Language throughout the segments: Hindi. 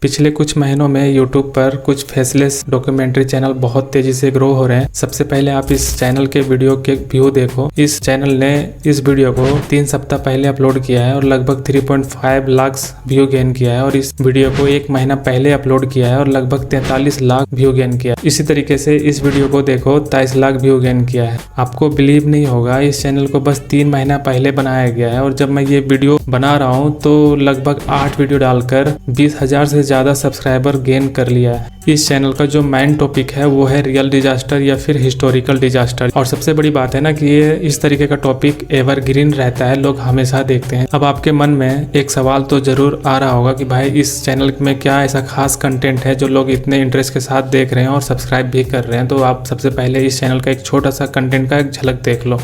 पिछले कुछ महीनों में यूट्यूब पर कुछ फेसलेस डॉक्यूमेंट्री चैनल बहुत तेजी से ग्रो हो रहे हैं। सबसे पहले आप इस चैनल के वीडियो के व्यू देखो। इस चैनल ने इस वीडियो को 3 सप्ताह पहले अपलोड किया है और लगभग 3.5 लाख व्यू गेन किया है, और इस वीडियो को 1 महीना पहले अपलोड किया है और लगभग 43 लाख व्यू गेन किया। इसी तरीके से इस वीडियो को देखो 23 लाख व्यू गेन किया है। आपको बिलीव नहीं होगा, इस चैनल को बस 3 महीना पहले बनाया गया है, और जब मैं ये वीडियो बना रहा हूँ तो लगभग 8 वीडियो डालकर 20,000 से ज्यादा सब्सक्राइबर गेन कर लिया है। इस चैनल का जो मेन टॉपिक है वो है रियल डिजास्टर या फिर हिस्टोरिकल डिजास्टर, और सबसे बड़ी बात है ना कि ये इस तरीके का टॉपिक एवरग्रीन रहता है, लोग हमेशा देखते हैं। अब आपके मन में एक सवाल तो जरूर आ रहा होगा कि भाई इस चैनल में क्या ऐसा खास कंटेंट है जो लोग इतने इंटरेस्ट के साथ देख रहे हैं और सब्सक्राइब भी कर रहे हैं। तो आप सबसे पहले इस चैनल का एक छोटा सा कंटेंट का एक झलक देख लो।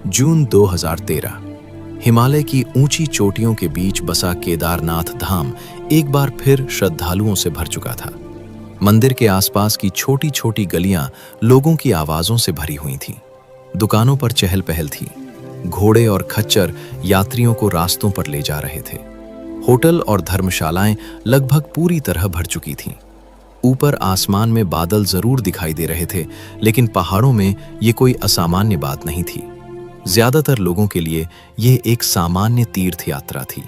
जून 2013 हिमालय की ऊंची चोटियों के बीच बसा केदारनाथ धाम एक बार फिर श्रद्धालुओं से भर चुका था। मंदिर के आसपास की छोटी छोटी गलियां लोगों की आवाजों से भरी हुई थीं। दुकानों पर चहल पहल थी। घोड़े और खच्चर यात्रियों को रास्तों पर ले जा रहे थे। होटल और धर्मशालाएं लगभग पूरी तरह भर चुकी थीं। ऊपर आसमान में बादल जरूर दिखाई दे रहे थे, लेकिन पहाड़ों में ये कोई असामान्य बात नहीं थी। ज्यादातर लोगों के लिए यह एक सामान्य तीर्थ यात्रा थी।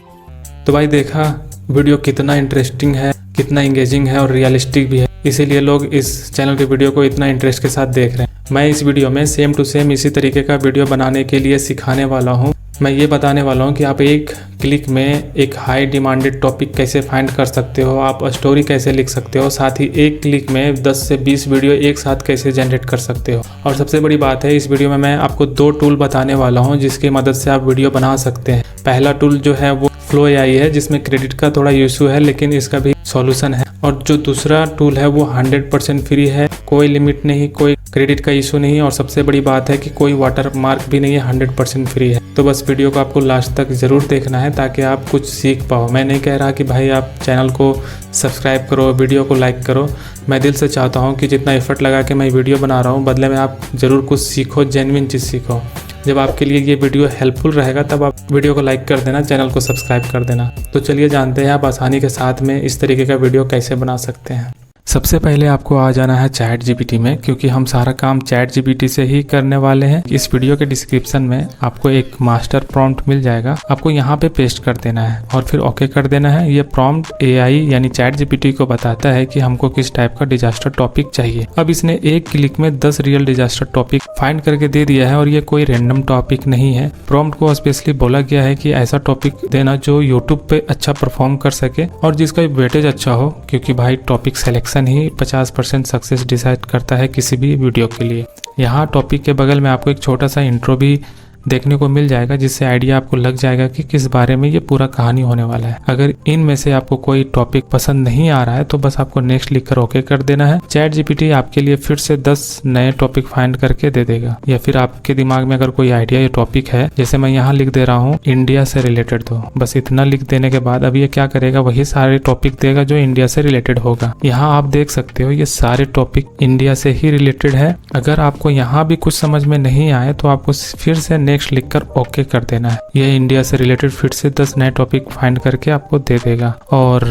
तो भाई देखा वीडियो कितना इंटरेस्टिंग है, कितना इंगेजिंग है और रियलिस्टिक भी है, इसीलिए लोग इस चैनल के वीडियो को इतना इंटरेस्ट के साथ देख रहे हैं। मैं इस वीडियो में सेम टू सेम इसी तरीके का वीडियो बनाने के लिए सिखाने वाला हूँ। मैं ये बताने वाला हूँ कि आप एक क्लिक में एक हाई डिमांडेड टॉपिक कैसे फाइंड कर सकते हो, आप स्टोरी कैसे लिख सकते हो, साथ ही एक क्लिक में 10 से 20 वीडियो एक साथ कैसे जनरेट कर सकते हो। और सबसे बड़ी बात है, इस वीडियो में मैं आपको 2 टूल बताने वाला हूँ जिसकी मदद से आप वीडियो बना सकते हैं। पहला टूल जो है वो फ्लो एआई है, जिसमें क्रेडिट का थोड़ा इशू है, लेकिन इसका भी सॉल्यूशन है। और जो दूसरा टूल है वो 100% फ्री है, कोई लिमिट नहीं, कोई क्रेडिट का इशू नहीं, और सबसे बड़ी बात है कि कोई वाटर मार्क भी नहीं है, 100% फ्री है। तो बस वीडियो को आपको लास्ट तक जरूर देखना है ताकि आप कुछ सीख पाओ। मैं नहीं कह रहा कि भाई आप चैनल को सब्सक्राइब करो, वीडियो को लाइक करो। मैं दिल से चाहता हूँ कि जितना एफर्ट लगा के मैं वीडियो बना रहा हूँ, बदले में आप जरूर कुछ सीखो, जेन्युइन चीज़ सीखो। जब आपके लिए ये वीडियो हेल्पफुल रहेगा तब आप वीडियो को लाइक कर देना, चैनल को सब्सक्राइब कर देना। तो चलिए जानते हैं आप आसानी के साथ में इस तरीके का वीडियो कैसे बना सकते हैं। सबसे पहले आपको आ जाना है चैट जीपीटी में, क्योंकि हम सारा काम चैट जीपीटी से ही करने वाले हैं। इस वीडियो के डिस्क्रिप्शन में आपको एक मास्टर प्रॉम्प्ट मिल जाएगा, आपको यहाँ पे पेस्ट कर देना है और फिर ओके कर देना है। ये प्रॉम्प्ट एआई यानी चैट जीपीटी को बताता है कि हमको किस टाइप का डिजास्टर टॉपिक चाहिए। अब इसने एक क्लिक में 10 रियल डिजास्टर टॉपिक फाइंड करके दे दिया है, और ये कोई रैंडम टॉपिक नहीं है। प्रॉम्प्ट को स्पेशली बोला गया है कि ऐसा टॉपिक देना जो यूट्यूब पे अच्छा परफॉर्म कर सके और जिसका वेटेज अच्छा हो, क्योंकि भाई टॉपिक सिलेक्शन ही 50% सक्सेस डिसाइड करता है किसी भी वीडियो के लिए। यहाँ टॉपिक के बगल में आपको एक छोटा सा इंट्रो भी देखने को मिल जाएगा, जिससे आइडिया आपको लग जाएगा कि किस बारे में ये पूरा कहानी होने वाला है। अगर इनमें से आपको कोई टॉपिक पसंद नहीं आ रहा है तो बस आपको नेक्स्ट लिखकर ओके कर देना है। चैट जीपीटी आपके लिए फिर से 10 नए टॉपिक फाइंड करके दे देगा, या फिर आपके दिमाग में अगर कोई आइडिया या टॉपिक है, जैसे मैं यहाँ लिख दे रहा हूँ इंडिया से रिलेटेड, तो बस इतना लिख देने के बाद अब ये क्या करेगा, वही सारे टॉपिक देगा जो इंडिया से रिलेटेड होगा। यहाँ आप देख सकते हो ये सारे टॉपिक इंडिया से ही रिलेटेड है। अगर आपको यहाँ भी कुछ समझ में नहीं आए तो आपको फिर से नेक्स्ट लिखकर ओके कर देना है। ये इंडिया से रिलेटेड फिर से 10 नए टॉपिक फाइंड करके आपको दे देगा, और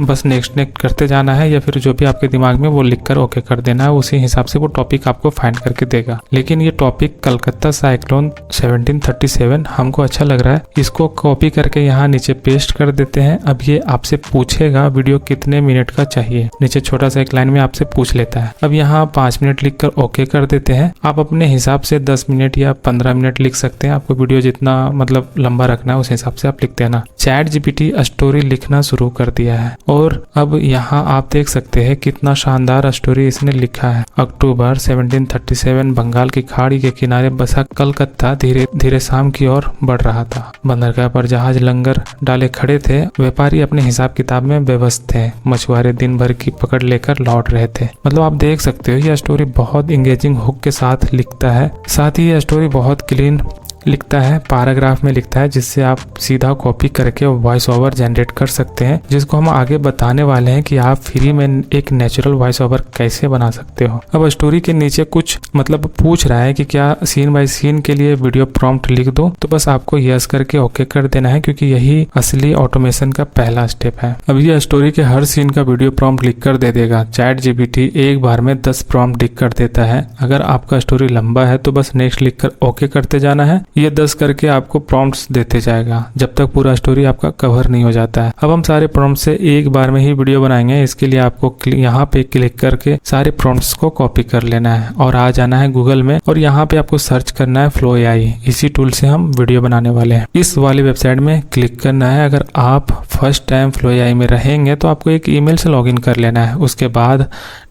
बस नेक्स्ट करते जाना है, या फिर जो भी आपके दिमाग में वो लिखकर ओके कर देना है। उसी हिसाब से वो टॉपिक आपको फाइंड करके देगा। लेकिन ये टॉपिक कलकत्ता साइक्लोन 1737 हमको अच्छा लग रहा है, इसको कॉपी करके यहाँ नीचे पेस्ट कर देते हैं। अब ये आपसे पूछेगा वीडियो कितने मिनट का चाहिए, नीचे छोटा सा एक लाइन में आपसे पूछ लेता है। अब यहाँ 5 मिनट लिखकर ओके कर देते हैं। आप अपने हिसाब से 10 मिनट या 15 मिनट लिख सकते हैं, आपको वीडियो जितना मतलब लंबा रखना है उस हिसाब से आप लिखते हैं ना। चैट जीपीटी स्टोरी लिखना शुरू कर दिया है, और अब यहाँ आप देख सकते हैं कितना शानदार स्टोरी इसने लिखा है। अक्टूबर 1737 बंगाल की खाड़ी के किनारे बसा कलकत्ता धीरे धीरे शाम की ओर बढ़ रहा था। बंदरगाह पर जहाज लंगर डाले खड़े थे, व्यापारी अपने हिसाब किताब में व्यस्त थे, मछुआरे दिन भर की पकड़ लेकर लौट रहे थे। मतलब आप देख सकते हो यह स्टोरी बहुत इंगेजिंग हुक के साथ लिखता है, साथ ही यह स्टोरी बहुत क्लीन लिखता है, पैराग्राफ में लिखता है, जिससे आप सीधा कॉपी करके वॉइस ओवर जनरेट कर सकते हैं, जिसको हम आगे बताने वाले हैं कि आप फ्री में एक नेचुरल वॉइस ओवर कैसे बना सकते हो। अब स्टोरी के नीचे कुछ मतलब पूछ रहा है कि क्या सीन बाय सीन के लिए वीडियो प्रॉम्प्ट लिख दो, तो बस आपको यस करके ओके कर देना है, क्योंकि यही असली ऑटोमेशन का पहला स्टेप है। अब ये स्टोरी के हर सीन का वीडियो प्रॉम्प्ट लिख कर दे देगा। ChatGPT एक बार में 10 प्रॉम्प्ट लिख कर देता है। अगर आपका स्टोरी लंबा है तो बस नेक्स्ट लिख कर ओके करते जाना है। ये 10 करके आपको प्रॉम्प्ट्स देते जाएगा जब तक पूरा स्टोरी आपका कवर नहीं हो जाता है। अब हम सारे प्रॉम्प्ट से एक बार में ही वीडियो बनाएंगे। इसके लिए आपको यहाँ पे क्लिक करके सारे प्रॉम्प्ट्स को कॉपी कर लेना है और आ जाना है गूगल में, और यहाँ पे आपको सर्च करना है फ्लो AI। इसी टूल से हम वीडियो बनाने वाले हैं। इस वाली वेबसाइट में क्लिक करना है। अगर आप फर्स्ट टाइम फ्लो AI में रहेंगे तो आपको एक ईमेल से लॉगिन कर लेना है। उसके बाद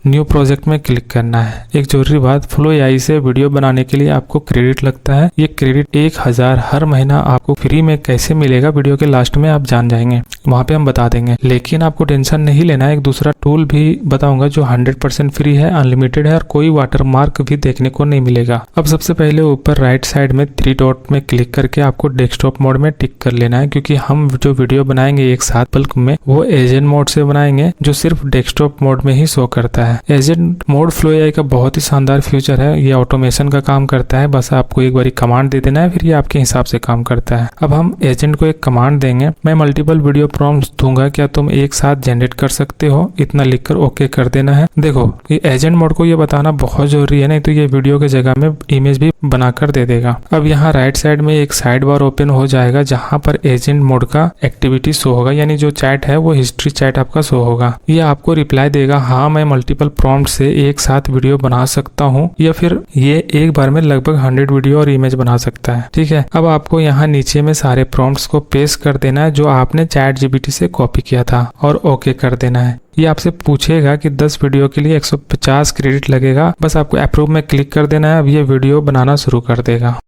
न्यू प्रोजेक्ट में क्लिक करना है। एक जरूरी बात, फ्लो AI से वीडियो बनाने के लिए आपको क्रेडिट लगता है। ये क्रेडिट 1000 हर महीना आपको फ्री में कैसे मिलेगा, वीडियो के लास्ट में आप जान जाएंगे, वहाँ पे हम बता देंगे। लेकिन आपको टेंशन नहीं लेना है। एक दूसरा टूल भी बताऊंगा जो 100% फ्री है, अनलिमिटेड है और कोई वाटरमार्क भी देखने को नहीं मिलेगा। अब सबसे पहले ऊपर राइट साइड में 3 डॉट में क्लिक करके आपको डेस्कटॉप मोड में टिक कर लेना है, क्योंकि हम जो वीडियो बनाएंगे एक साथ बल्क में, वो एजेंट मोड से बनाएंगे, जो सिर्फ डेस्कटॉप मोड में ही शो करता है। एजेंट मोड फ्लो AI का बहुत ही शानदार फ्यूचर है। ये ऑटोमेशन का काम करता है। बस आपको एक बारी कमांड दे देना है, फिर ये आपके हिसाब से काम करता है। अब हम एजेंट को एक कमांड देंगे। मैं मल्टीपल वीडियो प्रॉम्प्ट्स दूंगा, क्या तुम एक साथ जनरेट कर सकते हो, इतना लिखकर ओके कर देना है। देखो, ये एजेंट मोड को ये बताना बहुत जरूरी है, नहीं तो ये वीडियो की जगह में इमेज भी बनाकर दे देगा। अब यहाँ राइट साइड में एक साइड बार ओपन हो जाएगा, जहाँ पर एजेंट मोड का एक्टिविटी शो होगा, यानी जो चैट है वो हिस्ट्री चैट आपका शो होगा। ये आपको रिप्लाई देगा, हाँ मैं मल्टीपल प्रॉम्प्ट से एक साथ वीडियो बना सकता हूँ, या फिर ये एक बार में लगभग 100 वीडियो और इमेज बना सकता है। ठीक है, अब आपको यहाँ नीचे में सारे प्रॉम्प्ट्स को पेस्ट कर देना है जो आपने ChatGPT से कॉपी किया था, और ओके कर देना है। ये आपसे पूछेगा कि 10 वीडियो के लिए 150 क्रेडिट लगेगा। बस आपको अप्रूव में क्लिक कर देना है। अब ये वीडियो बनाना शुरू कर देगा।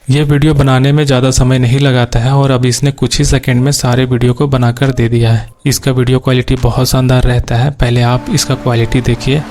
ये वीडियो बनाने में ज़्यादा समय नहीं लगाता है, और अब इसने कुछ ही सेकंड में सारे वीडियो को बनाकर दे दिया है। इसका वीडियो क्वालिटी बहुत शानदार रहता है। पहले आप इसका क्वालिटी देखिए।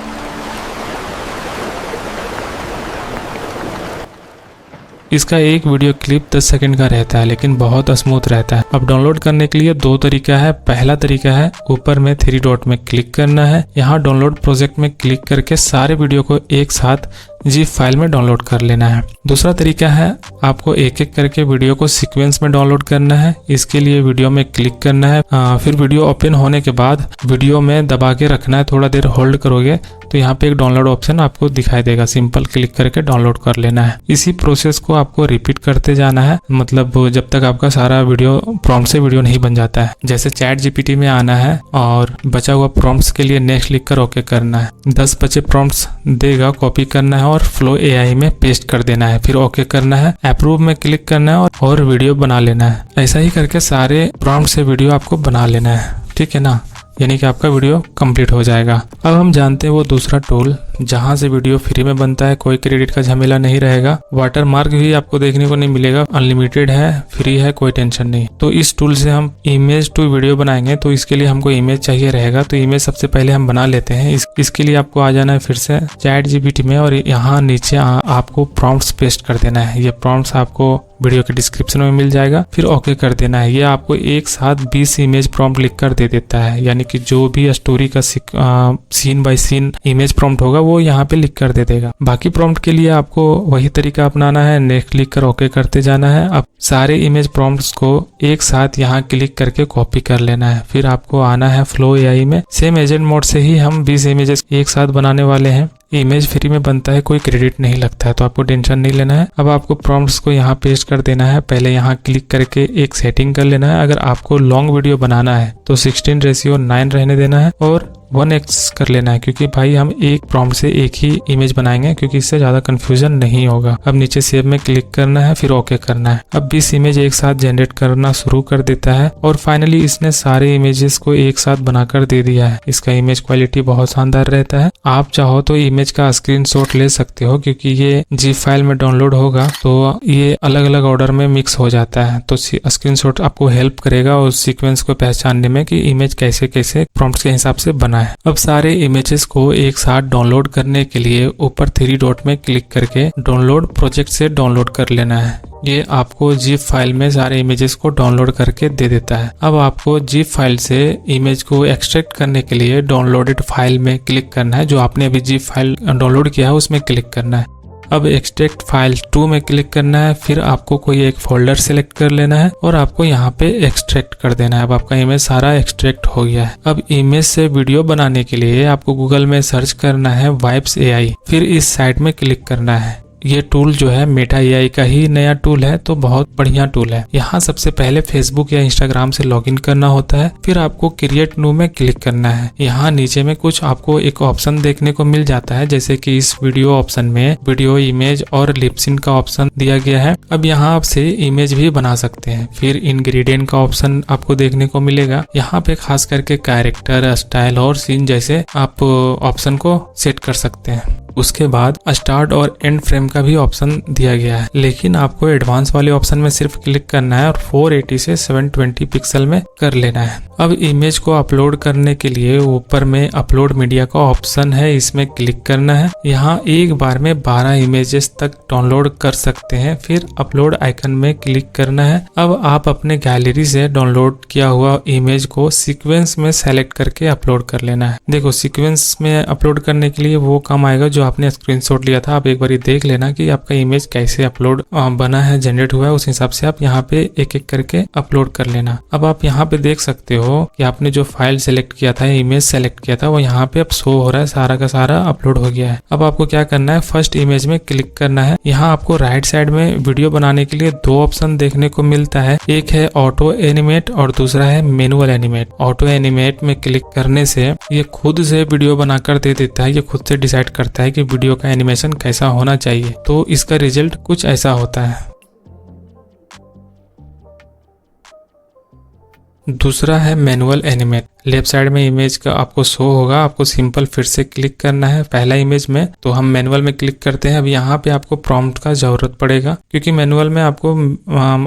इसका एक वीडियो क्लिप 10 सेकंड का रहता है, लेकिन बहुत स्मूथ रहता है। अब डाउनलोड करने के लिए 2 तरीका है। पहला तरीका है ऊपर में 3 डॉट में क्लिक करना है, यहाँ डाउनलोड प्रोजेक्ट में क्लिक करके सारे वीडियो को एक साथ zip फाइल में डाउनलोड कर लेना है। दूसरा तरीका है आपको एक एक करके वीडियो को सीक्वेंस में डाउनलोड करना है। इसके लिए वीडियो में क्लिक करना है, फिर वीडियो ओपन होने के बाद वीडियो में दबा के रखना है। थोड़ा देर होल्ड करोगे तो यहाँ पे एक डाउनलोड ऑप्शन आपको दिखाई देगा, सिंपल क्लिक करके डाउनलोड कर लेना है। इसी प्रोसेस को आपको रिपीट करते जाना है, मतलब जब तक आपका सारा वीडियो प्रॉम्प्ट से वीडियो नहीं बन जाता है। जैसे ChatGPT में आना है और बचा हुआ प्रॉम्प्ट्स के लिए नेक्स्ट लिख कर ओके करना है। 10 बचे प्रॉम्प्ट्स देगा, कॉपी करना है और फ्लो AI में पेस्ट कर देना है, फिर ओके करना है, अप्रूव में क्लिक करना है और वीडियो बना लेना है। ऐसा ही करके सारे प्रॉम्प्ट से वीडियो आपको बना लेना है, ठीक है ना, यानी कि आपका वीडियो कंप्लीट हो जाएगा। अब हम जानते हैं वो दूसरा टूल जहां से वीडियो फ्री में बनता है, कोई क्रेडिट का झमेला नहीं रहेगा, वाटर मार्क भी आपको देखने को नहीं मिलेगा, अनलिमिटेड है, फ्री है, कोई टेंशन नहीं। तो इस टूल से हम इमेज टू वीडियो बनाएंगे। तो इसके लिए हमको इमेज चाहिए रहेगा, तो इमेज सबसे पहले हम बना लेते हैं। इसके लिए आपको आ जाना है फिर से ChatGPT में, और यहाँ नीचे आपको प्रॉम्प्ट्स पेस्ट कर देना है। ये प्रॉम्प्ट्स आपको वीडियो के डिस्क्रिप्शन में मिल जाएगा, फिर ओके कर देना है। ये आपको एक साथ 20 इमेज प्रॉम्प्ट लिख कर दे देता है, यानी कि जो भी स्टोरी का scene by scene image prompt होगा वो यहाँ पे लिख कर दे देगा। बाकी प्रॉम्प्ट के लिए आपको वही तरीका अपनाना है, नेक्स्ट लिख कर ओके करते जाना है। अब सारे इमेज प्रॉम्प्ट्स को एक साथ यहाँ क्लिक करके कॉपी कर लेना है, फिर आपको आना है फ्लो AI में। सेम एजेंट मोड से ही हम 20 इमेजेस एक साथ बनाने वाले हैं। इमेज फ्री में बनता है, कोई क्रेडिट नहीं लगता है, तो आपको टेंशन नहीं लेना है। अब आपको प्रॉम्प्ट्स को यहाँ पेस्ट कर देना है। पहले यहाँ क्लिक करके एक सेटिंग कर लेना है। अगर आपको लॉन्ग वीडियो बनाना है तो 16:9 रहने देना है, और 1x कर लेना है, क्योंकि भाई हम एक प्रॉम्प्ट से एक ही इमेज बनाएंगे, क्योंकि इससे ज्यादा कंफ्यूजन नहीं होगा। अब नीचे सेव में क्लिक करना है, फिर ओके करना है। अब 20 इमेज एक साथ जनरेट करना शुरू कर देता है, और फाइनली इसने सारे इमेजेस को एक साथ बनाकर दे दिया है। इसका इमेज क्वालिटी बहुत शानदार रहता है। आप चाहो तो इमेज का स्क्रीनशॉट ले सकते हो, क्योंकि ये zip फाइल में डाउनलोड होगा तो ये अलग अलग ऑर्डर में मिक्स हो जाता है, तो स्क्रीनशॉट आपको हेल्प करेगा उस सीक्वेंस को पहचानने में कि इमेज कैसे कैसे प्रॉम्प्ट्स के हिसाब से बना है। है। अब सारे इमेजेस को एक साथ डाउनलोड करने के लिए ऊपर 3 डॉट में क्लिक करके डाउनलोड प्रोजेक्ट से डाउनलोड कर लेना है। ये आपको जिप फाइल में सारे इमेजेस को डाउनलोड करके दे देता है। अब आपको जिप फाइल से इमेज को एक्सट्रैक्ट करने के लिए डाउनलोडेड फाइल में क्लिक करना है। जो आपने अभी जिप फाइल डाउनलोड किया है उसमें क्लिक करना है। अब एक्सट्रैक्ट फाइल 2 में क्लिक करना है। फिर आपको कोई एक फोल्डर सेलेक्ट कर लेना है और आपको यहाँ पे एक्सट्रैक्ट कर देना है। अब आपका इमेज सारा एक्सट्रैक्ट हो गया है। अब इमेज से वीडियो बनाने के लिए आपको गूगल में सर्च करना है वाइब्स AI। फिर इस साइट में क्लिक करना है। ये टूल जो है मेटा AI का ही नया टूल है, तो बहुत बढ़िया टूल है। यहाँ सबसे पहले फेसबुक या इंस्टाग्राम से लॉगिन करना होता है। फिर आपको क्रिएट न्यू में क्लिक करना है। यहाँ नीचे में कुछ आपको एक ऑप्शन देखने को मिल जाता है, जैसे कि इस वीडियो ऑप्शन में वीडियो, इमेज और लिपसिंक का ऑप्शन दिया गया है। अब यहाँ आपसे इमेज भी बना सकते हैं। फिर इंग्रेडिएंट का ऑप्शन आपको देखने को मिलेगा। यहाँ पे खास करके कैरेक्टर, स्टाइल और सीन जैसे आप ऑप्शन को सेट कर सकते हैं। उसके बाद स्टार्ट और एंड फ्रेम का भी ऑप्शन दिया गया है, लेकिन आपको एडवांस वाले ऑप्शन में सिर्फ क्लिक करना है और 480 से 720 पिक्सल में कर लेना है। अब इमेज को अपलोड करने के लिए ऊपर में अपलोड मीडिया का ऑप्शन है, इसमें क्लिक करना है। यहाँ एक बार में 12 इमेजेस तक डाउनलोड कर सकते हैं। फिर अपलोड आइकन में क्लिक करना है। अब आप अपने गैलरी से डाउनलोड किया हुआ इमेज को सीक्वेंस में सेलेक्ट करके अपलोड कर लेना है। देखो सीक्वेंस में अपलोड करने के लिए वो काम आएगा जो आपने स्क्रीनशॉट लिया था। आप एक बार देख लेना कि आपका इमेज कैसे अपलोड बना है, जनरेट हुआ है, उस हिसाब से आप यहाँ पे एक एक करके अपलोड कर लेना। अब आप यहाँ पे देख सकते हो कि आपने जो फाइल सेलेक्ट किया था, इमेज सेलेक्ट किया था, वो यहाँ पे अब शो हो रहा है, सारा का सारा अपलोड हो गया है। अब आपको क्या करना है, फर्स्ट इमेज में क्लिक करना है। यहाँ आपको राइट साइड में वीडियो बनाने के लिए 2 ऑप्शन देखने को मिलता है। एक है ऑटो एनिमेट और दूसरा है मैनुअल एनिमेट। ऑटो एनिमेट में क्लिक करने से ये खुद से वीडियो बनाकर दे देता है। ये खुद से डिसाइड करता है कि वीडियो का एनिमेशन कैसा होना चाहिए। तो इसका रिजल्ट कुछ ऐसा होता है। दूसरा है मैनुअल एनिमेट। लेफ्ट साइड में इमेज का आपको शो होगा। आपको सिंपल फिर से क्लिक करना है पहला इमेज में, तो हम मैनुअल में क्लिक करते हैं। अब यहाँ पे आपको प्रॉम्प्ट का जरूरत पड़ेगा, क्योंकि मैनुअल में आपको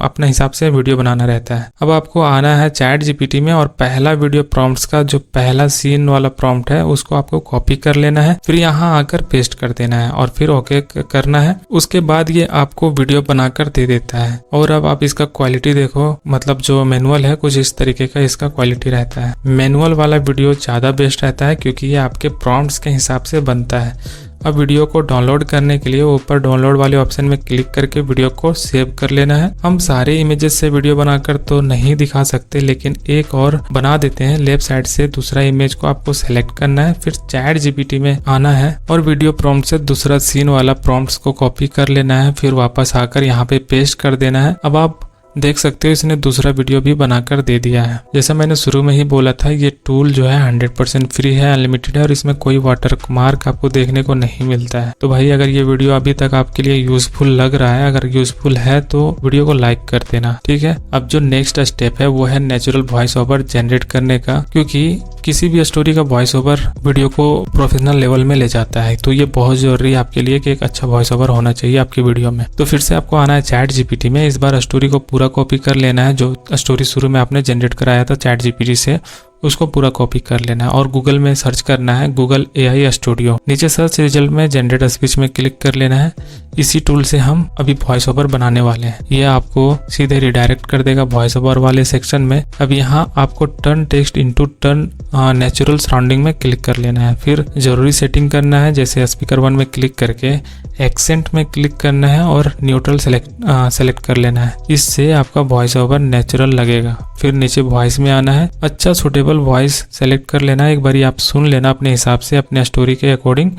अपने हिसाब से वीडियो बनाना रहता है। अब आपको आना है चैट जीपीटी में और पहला वीडियो प्रॉम्प्ट्स का जो पहला सीन वाला प्रॉम्प्ट है उसको आपको कॉपी कर लेना है। फिर यहाँ आकर पेस्ट कर देना है और फिर ओके करना है। उसके बाद ये आपको वीडियो बनाकर दे देता है। और अब आप इसका क्वालिटी देखो, मतलब जो मैनुअल है कुछ इस तरीके का इसका क्वालिटी रहता है। मैनुअल वाला वीडियो ज़्यादा बेस्ट रहता है, क्योंकि ये आपके प्रॉम्प्ट्स के हिसाब से बनता है। अब वीडियो को डाउनलोड करने के लिए ऊपर डाउनलोड वाले ऑप्शन में क्लिक करके वीडियो को सेव कर लेना है। हम सारे इमेजेस से वीडियो बनाकर तो नहीं दिखा सकते, लेकिन एक और बना देते हैं। लेफ्ट साइड से दूसरा इमेज को आपको सेलेक्ट करना है, फिर चैट जीपीटी में आना है और वीडियो प्रॉम्प्ट से दूसरा सीन वाला प्रॉम्प्ट्स को कॉपी कर लेना है। फिर वापस आकर यहाँ पे पेस्ट कर देना है। अब आप देख सकते हो इसने दूसरा वीडियो भी बनाकर दे दिया है। जैसा मैंने शुरू में ही बोला था, ये टूल जो है 100% फ्री है, अनलिमिटेड है और इसमें कोई वाटरमार्क आपको देखने को नहीं मिलता है। तो भाई अगर ये वीडियो अभी तक आपके लिए यूजफुल लग रहा है, अगर यूजफुल है तो वीडियो को लाइक कर देना, ठीक है। अब जो नेक्स्ट स्टेप है वो है नेचुरल वॉइस ओवर जनरेट करने का, क्योंकि किसी भी स्टोरी का वॉइस ओवर वीडियो को प्रोफेशनल लेवल में ले जाता है। तो ये बहुत जरूरी है आपके लिए कि एक अच्छा वॉइस ओवर होना चाहिए आपकी वीडियो में। तो फिर से आपको आना है चैट जीपीटी में। इस बार स्टोरी को पूरा कॉपी कर लेना है। जो स्टोरी शुरू में आपने जनरेट कराया था चैट जीपीटी से, उसको पूरा कॉपी कर लेना है और गूगल में सर्च करना है गूगल AI स्टूडियो। नीचे सर्च रिजल्ट में जनरेट स्पीच में क्लिक कर लेना है। इसी टूल से हम अभी वॉइस ओवर बनाने वाले हैं। ये आपको सीधे रिडायरेक्ट कर देगा वॉइस ओवर वाले सेक्शन में। अब यहाँ आपको turn text into turn natural surrounding में क्लिक कर लेना है। फिर जरूरी सेटिंग करना है, जैसे स्पीकर 1 में क्लिक करके एक्सेंट में क्लिक करना है और न्यूट्रल सेलेक्ट कर लेना है। इससे आपका वॉइस ओवर नेचुरल लगेगा। फिर नीचे वॉइस में आना है, अच्छा सुटेबल वॉइस सेलेक्ट कर लेना है। एक बारी आप सुन लेना अपने हिसाब से, अपने स्टोरी के अकॉर्डिंग।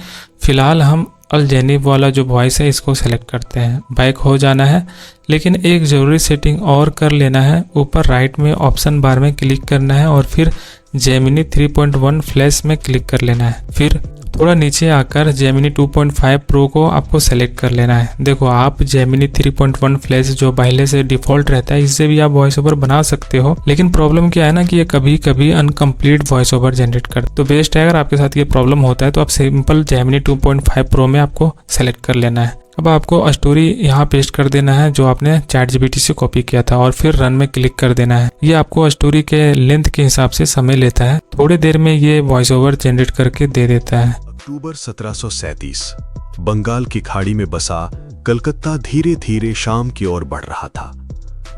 फिलहाल हम अलजेनिब वाला जो वॉइस है इसको सेलेक्ट करते हैं। बैक हो जाना है, लेकिन एक जरूरी सेटिंग और कर लेना है। ऊपर राइट में ऑप्शन बार में क्लिक करना है और फिर जेमिनी 3.1 फ्लैश में क्लिक कर लेना है। फिर थोड़ा नीचे आकर जेमिनी 2.5 प्रो को आपको सेलेक्ट कर लेना है। देखो आप जेमिनी 3.1 फ्लैश जो पहले से डिफॉल्ट रहता है, इससे भी आप वॉइस ओवर बना सकते हो। लेकिन प्रॉब्लम क्या है ना कि ये कभी कभी अनकम्प्लीट वॉइस ओवर जनरेट करता है। तो बेस्ट है, अगर आपके साथ ये प्रॉब्लम होता है तो आप सिंपल जेमिनी 2.5 प्रो में आपको सेलेक्ट कर लेना है। अब आपको स्टोरी यहाँ पेस्ट कर देना है जो आपने ChatGPT से कॉपी किया था और फिर रन में क्लिक कर देना है। ये आपको स्टोरी के लेंथ के हिसाब से समय लेता है, थोड़ी देर में ये वॉइस ओवर जनरेट करके दे देता है। अक्टूबर 1737 बंगाल की खाड़ी में बसा कलकत्ता धीरे धीरे शाम की ओर बढ़ रहा था।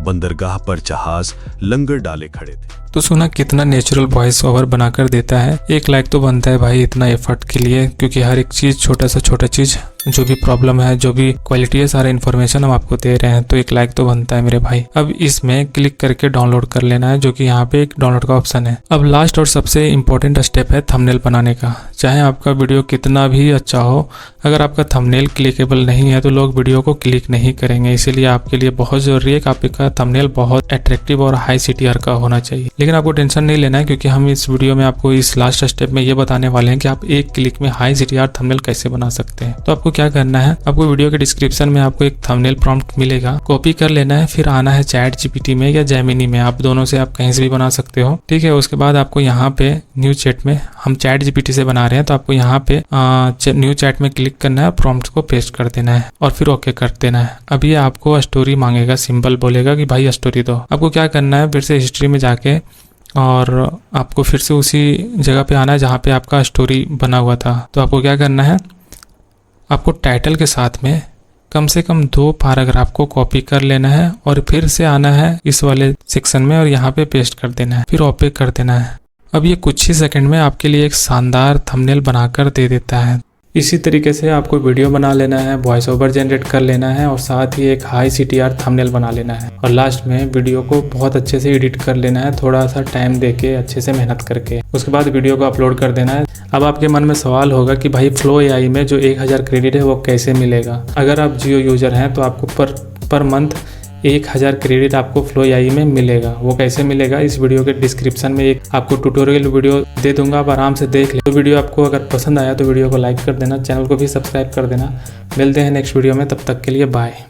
बंदरगाह पर जहाज लंगर डाले खड़े थे। तो सुना कितना नेचुरल वॉइस ओवर बनाकर देता है। 1 लाइक तो बनता है भाई इतना एफर्ट के लिए, क्योंकि हर एक चीज छोटा सा छोटा चीज जो भी प्रॉब्लम है, जो भी क्वालिटी है, सारा इन्फॉर्मेशन हम आपको दे रहे हैं, तो 1 लाइक तो बनता है मेरे भाई। अब इसमें क्लिक करके डाउनलोड कर लेना है, जो कि यहाँ पे एक डाउनलोड का ऑप्शन है। अब लास्ट और सबसे इम्पोर्टेंट स्टेप है थंबनेल बनाने का। चाहे आपका वीडियो कितना भी अच्छा हो, अगर आपका थंबनेल क्लिकेबल नहीं है तो लोग वीडियो को क्लिक नहीं करेंगे। इसीलिए आपके लिए बहुत जरूरी है कि आपका थंबनेल बहुत अट्रैक्टिव और हाई CTR का होना चाहिए। लेकिन आपको टेंशन नहीं लेना है, क्योंकि हम इस वीडियो में आपको इस लास्ट स्टेप में ये बताने वाले हैं कि आप एक क्लिक में हाई CTR थंबनेल कैसे बना सकते हैं। तो आपको क्या करना है, आपको वीडियो के डिस्क्रिप्शन में आपको एक थंबनेल प्रॉम्प्ट मिलेगा, कॉपी कर लेना है, फिर आना है ChatGPT में या Gemini में, आप दोनों से आप कहीं से भी बना सकते हो, ठीक है। उसके बाद आपको यहाँ पे न्यू चैट में, हम ChatGPT से बना रहे हैं तो आपको यहाँ पे न्यू चैट में क्लिक करना है, प्रॉम्प्ट को पेस्ट कर देना है और फिर ओके कर देना है। अब ये आपको स्टोरी मांगेगा, सिंबल बोलेगा कि भाई स्टोरी दो। आपको क्या करना है, फिर से हिस्ट्री में जाके और आपको फिर से उसी जगह पे आना है जहाँ पे आपका स्टोरी बना हुआ था। तो आपको क्या करना है, आपको टाइटल के साथ में कम से कम 2 पैराग्राफ को कॉपी कर लेना है और फिर से आना है इस वाले सेक्शन में और यहाँ पे पेस्ट कर देना है, फिर ओके कर देना है। अब ये कुछ ही सेकंड में आपके लिए एक शानदार थंबनेल बनाकर दे देता है। इसी तरीके से आपको वीडियो बना लेना है, वॉइस ओवर जनरेट कर लेना है और साथ ही एक हाई CTR थंबनेल बना लेना है और लास्ट में वीडियो को बहुत अच्छे से एडिट कर लेना है, थोड़ा सा टाइम देके अच्छे से मेहनत करके। उसके बाद वीडियो को अपलोड कर देना है। अब आपके मन में सवाल होगा कि भाई Flow AI में जो 1000 क्रेडिट है वो कैसे मिलेगा। अगर आप जियो यूजर हैं तो आपको पर मंथ 1000 क्रेडिट आपको Flow AI में मिलेगा। वो कैसे मिलेगा, इस वीडियो के डिस्क्रिप्शन में एक आपको ट्यूटोरियल वीडियो दे दूंगा, आप आराम से देख ले। तो वीडियो आपको अगर पसंद आया तो वीडियो को लाइक कर देना, चैनल को भी सब्सक्राइब कर देना। मिलते हैं नेक्स्ट वीडियो में, तब तक के लिए बाय।